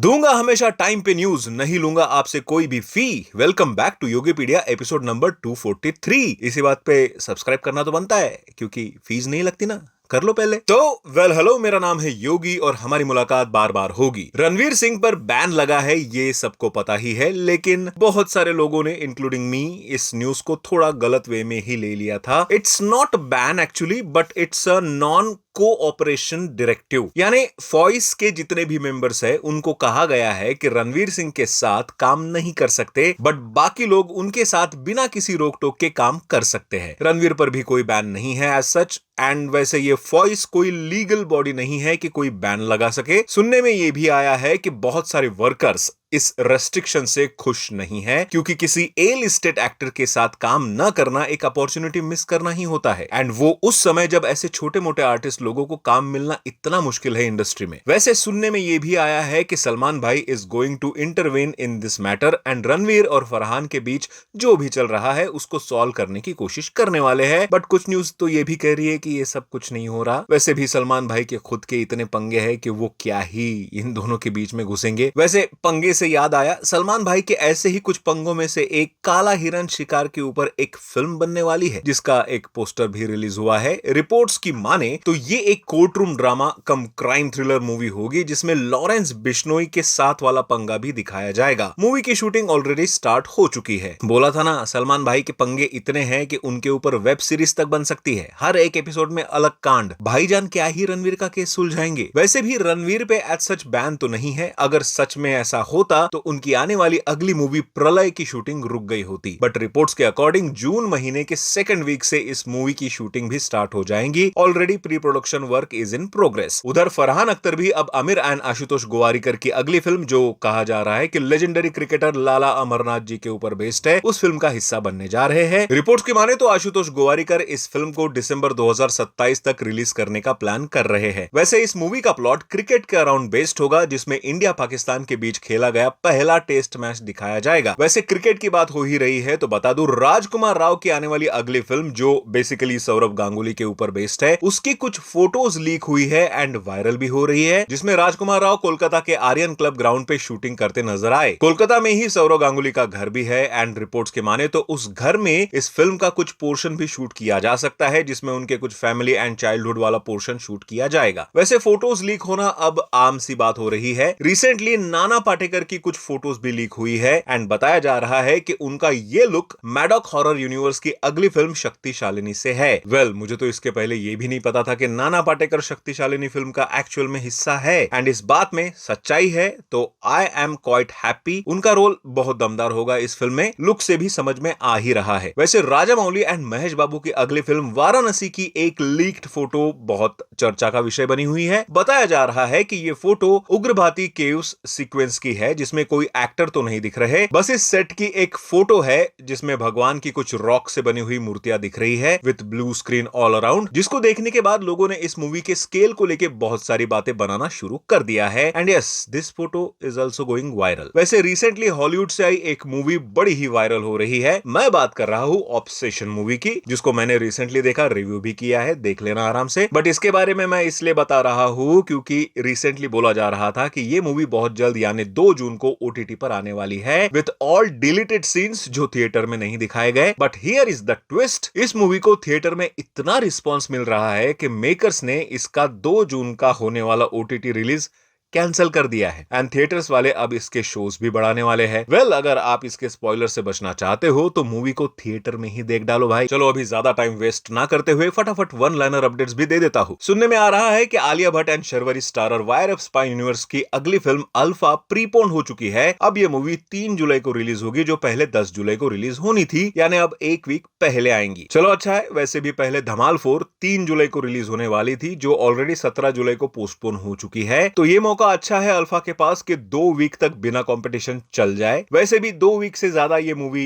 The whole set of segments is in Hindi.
दूंगा हमेशा टाइम पे न्यूज, नहीं लूंगा आपसे कोई भी fee. Welcome back to Yogipedia episode number 243। इसी बात पे सब्सक्राइब करना तो बनता है क्योंकि फीस नहीं लगती ना, कर लो पहले तो। वेल हेलो, मेरा नाम है योगी और हमारी मुलाकात बार बार होगी। रणवीर सिंह पर बैन लगा है ये सबको पता ही है, लेकिन बहुत सारे लोगों ने इंक्लूडिंग मी इस न्यूज को थोड़ा गलत वे में ही ले लिया था। It's not ban actually, but it's a non cooperation directive. यानी फॉइस के जितने भी मेंबर्स हैं उनको कहा गया है कि रणवीर सिंह के साथ काम नहीं कर सकते, बट बाकी लोग उनके साथ बिना किसी रोक टोक के काम कर सकते हैं। रणवीर पर भी कोई बैन नहीं है एज सच। एंड वैसे ये फॉइस कोई लीगल बॉडी नहीं है कि कोई बैन लगा सके। सुनने में ये भी आया है कि बहुत सारे वर्कर्स इस रेस्ट्रिक्शन से खुश नहीं है, क्योंकि किसी ए लिस्टेड एक्टर के साथ काम न करना एक अपॉर्चुनिटी मिस करना ही होता है। एंड वो उस समय जब ऐसे छोटे मोटे आर्टिस्ट लोगों को काम मिलना इतना मुश्किल है इंडस्ट्री में। वैसे सुनने में ये भी आया है कि सलमान भाई is going to intervene in this matter and Ranveer और फरहान के बीच जो भी चल रहा है उसको सॉल्व करने की कोशिश करने वाले हैं। बट कुछ न्यूज तो ये भी कह रही है कि ये सब कुछ नहीं हो रहा। वैसे भी सलमान भाई के खुद के इतने पंगे हैं कि वो क्या ही इन दोनों के बीच में घुसेंगे। वैसे पंगे से याद आया, सलमान भाई के ऐसे ही कुछ पंगों में से एक काला हिरन शिकार के ऊपर एक फिल्म बनने वाली है, जिसका एक पोस्टर भी रिलीज हुआ है। रिपोर्ट्स की माने तो ये एक कोर्ट रूम ड्रामा कम क्राइम थ्रिलर मूवी होगी, जिसमें लॉरेंस बिश्नोई के साथ वाला पंगा भी दिखाया जाएगा। मूवी की शूटिंग ऑलरेडी स्टार्ट हो चुकी है। बोला था ना, सलमान भाई के पंगे इतने हैं कि उनके ऊपर वेब सीरीज तक बन सकती है। हर एक एपिसोड में अलग कांड। भाईजान क्या ही रणवीर का केस सुलझाएंगे। वैसे भी रणवीर पे एज सच बैन तो नहीं है। अगर सच में ऐसा होता तो उनकी आने वाली अगली मूवी प्रलय की शूटिंग रुक गई होती। बट रिपोर्ट्स के अकॉर्डिंग जून महीने के सेकंड वीक से इस मूवी की शूटिंग भी स्टार्ट हो जाएंगी। Already pre production work is in progress. उधर फरहान अख्तर भी अब आमिर एंड आशुतोष गोवारिकर की अगली फिल्म, जो कहा जा रहा है कि लेजेंडरी क्रिकेटर लाला अमरनाथ जी के ऊपर बेस्ड है, उस फिल्म का हिस्सा बनने जा रहे हैं। रिपोर्ट्स की माने तो आशुतोष गोवारिकर इस फिल्म को दिसंबर 2027 तक रिलीज करने का प्लान कर रहे हैं। वैसे इस मूवी का प्लॉट क्रिकेट के अराउंड बेस्ड होगा, जिसमें इंडिया पाकिस्तान के बीच खेला गया पहला टेस्ट मैच दिखाया जाएगा। वैसे क्रिकेट की बात हो ही रही है तो बता दूं, राजकुमार राव की आने वाली अगली फिल्म, जो बेसिकली सौरव गांगुली के ऊपर बेस्ड है, उसकी कुछ फोटोज लीक हुई है एंड वायरल भी हो रही है, जिसमें राजकुमार राव कोलकाता के आर्यन क्लब ग्राउंड पे शूटिंग करते नजर आए। कोलकाता में ही सौरव गांगुली का घर भी है एंड रिपोर्ट्स के माने तो उस घर में इस फिल्म का कुछ पोर्शन भी शूट किया जा सकता है, जिसमें उनके कुछ फैमिली एंड चाइल्डहुड वाला पोर्शन शूट किया जाएगा। वैसे फोटोज लीक होना अब आम सी बात हो रही है। रिसेंटली नाना पाटेकर की कुछ फोटोज भी लीक हुई है एंड बताया जा रहा है कि उनका ये लुक मैडॉक हॉरर यूनिवर्स की अगली फिल्म शक्तिशालिनी से है। वेल, मुझे तो इसके पहले ये भी नहीं पता था कि नाना पाटेकर शक्तिशालिनी फिल्म का एक्चुअल में हिस्सा है एंड इस बात में सच्चाई है तो आई एम क्वाइट हैप्पी। उनका रोल बहुत दमदार होगा इस फिल्म में, लुक से भी समझ में आ ही रहा है। वैसे राजामौली एंड महेश बाबू की अगली फिल्म वाराणसी की एक लीक्ड फोटो बहुत चर्चा का विषय बनी हुई है। बताया जा रहा है कि ये फोटो उग्रभाती केव्स सीक्वेंस की है, जिसमें कोई एक्टर तो नहीं दिख रहे, बस इस सेट की एक फोटो है जिसमें भगवान की कुछ रॉक से बनी हुई मूर्तियां दिख रही है with blue screen all around, जिसको देखने के बाद लोगों ने इस मूवी के स्केल को लेके बहुत सारी बातें बनाना शुरू कर दिया है and yes, this photo is also going viral. वैसे रिसेंटली हॉलीवुड से आई एक मूवी बड़ी ही वायरल हो रही है। मैं बात कर रहा हूं ऑब्सेशन मूवी की, जिसको मैंने रिसेंटली देखा, रिव्यू भी किया है, देख लेना आराम से। बट इसके बारे में मैं इसलिए बता रहा हूं क्योंकि रिसेंटली बोला जा रहा था कि ये मूवी बहुत जल्द यानी 2 जून को ओटीटी पर आने वाली है विद ऑल डिलीटेड सीन्स जो थिएटर में नहीं दिखाए गए। But here is the twist, इस मूवी को थिएटर में इतना रिस्पॉन्स मिल रहा है कि मेकर्स ने इसका 2 जून का होने वाला ओटीटी रिलीज कैंसिल कर दिया है एंड थिएटर्स वाले अब इसके शोज भी बढ़ाने वाले हैं। वेल, अगर आप इसके स्पॉइलर से बचना चाहते हो तो मूवी को थिएटर में ही देख डालो भाई। चलो अभी ज्यादा टाइम वेस्ट ना करते हुए फटाफट वन लाइनर अपडेट्स भी दे देता हूं। सुनने में आ रहा है कि Alia Bhatt and Sharvari starrer wire of spy universe की अगली फिल्म अल्फा प्रीपोन हो चुकी है। अब यह मूवी 3 जुलाई को रिलीज होगी, जो पहले 10 जुलाई को रिलीज होनी थी, यानी अब एक वीक पहले आएंगी। चलो अच्छा है। वैसे भी पहले धमाल 4 3 जुलाई को रिलीज होने वाली थी, जो ऑलरेडी 17 जुलाई को पोस्टपोन हो चुकी है, तो ये मौका अच्छा है अल्फा के पास कि 2 वीक तक बिना कंपटीशन चल जाए। वैसे भी 2 वीक से ज्यादा ये मूवी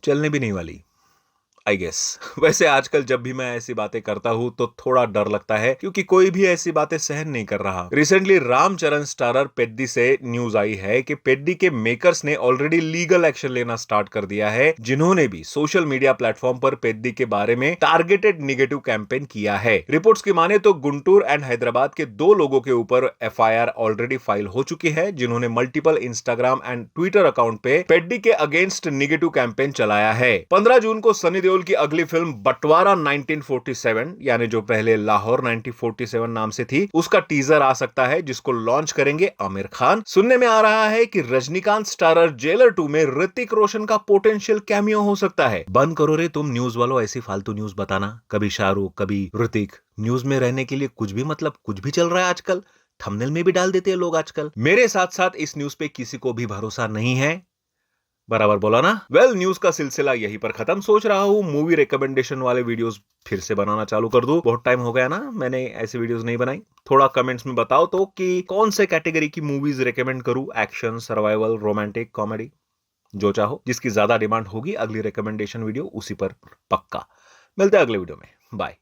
चलने भी नहीं वाली। I guess. वैसे आजकल जब भी मैं ऐसी बातें करता हूँ तो थोड़ा डर लगता है, क्योंकि कोई भी ऐसी बातें सहन नहीं कर रहा। रिसेंटली रामचरण स्टारर पेद्दी से न्यूज आई है कि पेद्दी के मेकर्स ने ऑलरेडी लीगल एक्शन लेना स्टार्ट कर दिया है, जिन्होंने भी सोशल मीडिया प्लेटफॉर्म पर पेद्दी के बारे में टारगेटेड निगेटिव कैंपेन किया है। रिपोर्ट्स की माने तो गुंटूर एंड हैदराबाद के 2 लोगों के ऊपर एफआईआर ऑलरेडी फाइल हो चुकी है, जिन्होंने multiple Instagram and Twitter account पे पेद्दी के अगेंस्ट निगेटिव कैंपेन चलाया है। 15 जून को सनी देओल की अगली फिल्म बंटवारा 1947, यानी जो पहले लाहौर 1947 नाम से थी, उसका टीजर आ सकता है, जिसको लॉन्च करेंगे आमिर खान। सुनने में आ रहा है कि रजनीकांत स्टारर जेलर 2 में ऋतिक रोशन का पोटेंशियल कैमियो हो सकता है। बंद करो रे तुम न्यूज वालों ऐसी फालतू न्यूज बताना, कभी शाहरुख कभी ऋतिक। न्यूज में रहने के लिए कुछ भी मतलब कुछ भी चल रहा है आजकल। थंबनेल में भी डाल देते हैं लोग आजकल। मेरे साथ साथ इस न्यूज पे किसी को भी भरोसा नहीं है। बराबर बोला ना? वेल, न्यूज का सिलसिला यहीं पर खत्म। सोच रहा हूं मूवी रिकमेंडेशन वाले वीडियोस फिर से बनाना चालू कर दूं। बहुत टाइम हो गया ना मैंने ऐसी वीडियोस नहीं बनाई। थोड़ा कमेंट्स में बताओ तो कि कौन से कैटेगरी की मूवीज रिकमेंड करूं, एक्शन, सर्वाइवल, रोमांटिक, कॉमेडी, जो चाहो। जिसकी ज्यादा डिमांड होगी अगली रिकमेंडेशन वीडियो उसी पर पक्का। मिलते हैं अगले वीडियो में। बाय।